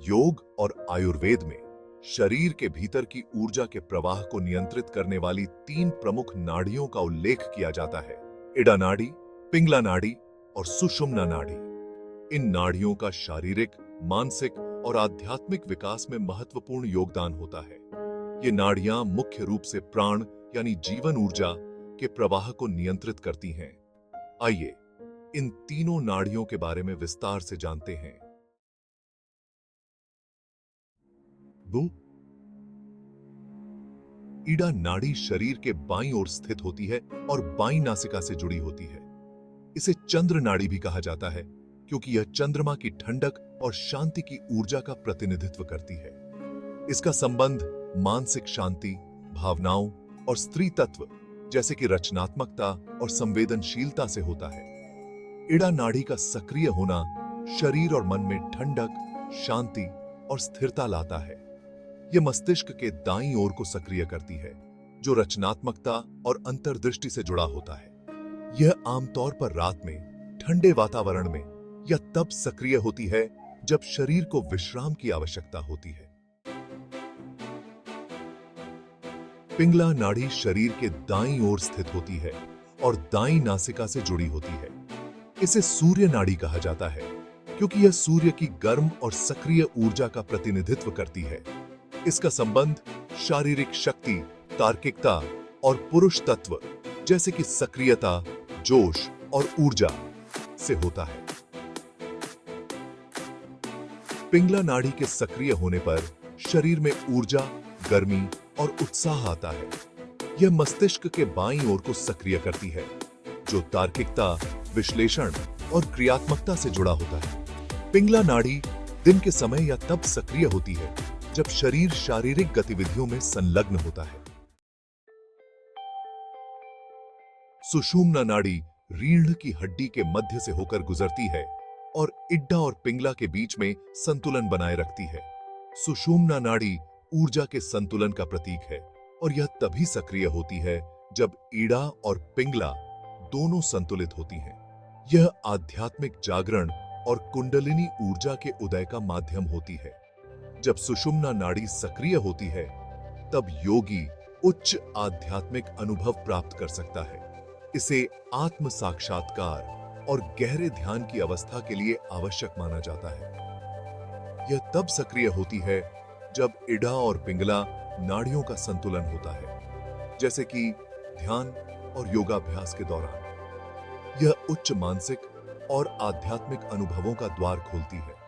योग और आयुर्वेद में शरीर के भीतर की ऊर्जा के प्रवाह को नियंत्रित करने वाली 3 प्रमुख नाड़ियों का उल्लेख किया जाता है। इड़ा नाड़ी, पिंगला नाड़ी और सुषुम्ना नाड़ी। इन नाड़ियों का शारीरिक, मानसिक और आध्यात्मिक विकास में महत्वपूर्ण योगदान होता है। ये नाड़ियां मुख्य रूप से प्राण यानी जीवन ऊर्जा के प्रवाह को नियंत्रित करती हैं। आइए इन तीनों नाड़ियों के बारे में विस्तार से जानते हैं। ईड़ा नाड़ी शरीर के बाईं ओर स्थित होती है और बाईं नासिका से जुड़ी होती है। इसे चंद्र नाड़ी भी कहा जाता है क्योंकि यह चंद्रमा की ठंडक और शांति की ऊर्जा का प्रतिनिधित्व करती है। इसका संबंध मानसिक शांति, भावनाओं और स्त्री तत्व जैसे कि रचनात्मकता और संवेदनशीलता से होता है। इड़ा नाड़ी का सक्रिय होना शरीर और मन में ठंडक, शांति और स्थिरता लाता है। यह मस्तिष्क के दाईं ओर को सक्रिय करती है, जो रचनात्मकता और अंतर्दृष्टि से जुड़ा होता है। यह आमतौर पर रात में ठंडे वातावरण में या तब सक्रिय होती है जब शरीर को विश्राम की आवश्यकता होती है। पिंगला नाड़ी शरीर के दाईं ओर स्थित होती है और दाईं नासिका से जुड़ी होती है। इसे सूर्य नाड़ी कहा जाता है क्योंकि यह सूर्य की गर्म और सक्रिय ऊर्जा का प्रतिनिधित्व करती है। इसका संबंध शारीरिक शक्ति, तार्किकता और पुरुष तत्व जैसे कि सक्रियता, जोश और ऊर्जा से होता है। पिंगला नाड़ी के सक्रिय होने पर शरीर में ऊर्जा, गर्मी और उत्साह आता है। यह मस्तिष्क के बाईं ओर को सक्रिय करती है, जो तार्किकता, विश्लेषण और क्रियात्मकता से जुड़ा होता है। पिंगला नाड़ी दिन के समय या तब सक्रिय होती है जब शरीर शारीरिक गतिविधियों में संलग्न होता है। सुषुम्ना नाड़ी रीढ़ की हड्डी के मध्य से होकर गुजरती है और इड्डा और पिंगला के बीच में संतुलन बनाए रखती है। सुषुम्ना नाड़ी ऊर्जा के संतुलन का प्रतीक है और यह तभी सक्रिय होती है जब ईड़ा और पिंगला दोनों संतुलित होती हैं। यह आध्यात्मिक जागरण और कुंडलिनी ऊर्जा के उदय का माध्यम होती है। जब सुषुम्ना नाड़ी सक्रिय होती है, तब योगी उच्च आध्यात्मिक अनुभव प्राप्त कर सकता है। इसे आत्म साक्षात्कार और गहरे ध्यान की अवस्था के लिए आवश्यक माना जाता है। यह तब सक्रिय होती है जब इड़ा और पिंगला नाड़ियों का संतुलन होता है, जैसे कि ध्यान और योगाभ्यास के दौरान। यह उच्च मानसिक और आध्यात्मिक अनुभवों का द्वार खोलती है।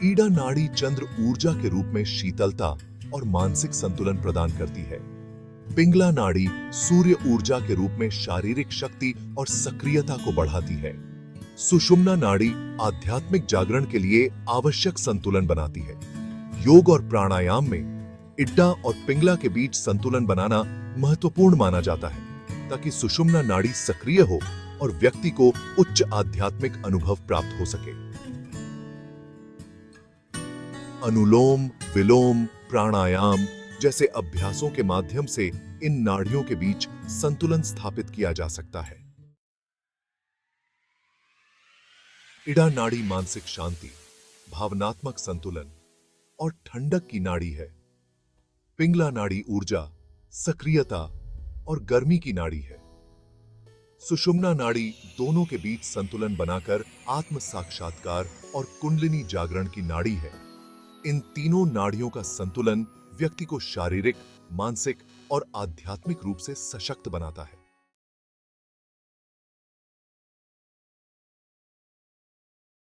ईड़ा नाड़ी चंद्र ऊर्जा के रूप में शीतलता और मानसिक संतुलन प्रदान करती है। पिंगला नाड़ी सूर्य ऊर्जा के रूप में शारीरिक शक्ति और सक्रियता को बढ़ाती है। सुषुम्ना नाड़ी आध्यात्मिक जागरण के लिए आवश्यक संतुलन बनाती है। योग और प्राणायाम में इड्डा और पिंगला के बीच संतुलन बनाना महत्वपूर्ण माना जाता है ताकि सुषुम्ना नाड़ी सक्रिय हो और व्यक्ति को उच्च आध्यात्मिक अनुभव प्राप्त हो सके। अनुलोम विलोम प्राणायाम जैसे अभ्यासों के माध्यम से इन नाड़ियों के बीच संतुलन स्थापित किया जा सकता है। इड़ा नाड़ी मानसिक शांति, भावनात्मक संतुलन और ठंडक की नाड़ी है। पिंगला नाड़ी ऊर्जा, सक्रियता और गर्मी की नाड़ी है। सुषुम्ना नाड़ी दोनों के बीच संतुलन बनाकर आत्म साक्षात्कार और कुंडलिनी जागरण की नाड़ी है। इन तीनों नाड़ियों का संतुलन व्यक्ति को शारीरिक, मानसिक और आध्यात्मिक रूप से सशक्त बनाता है।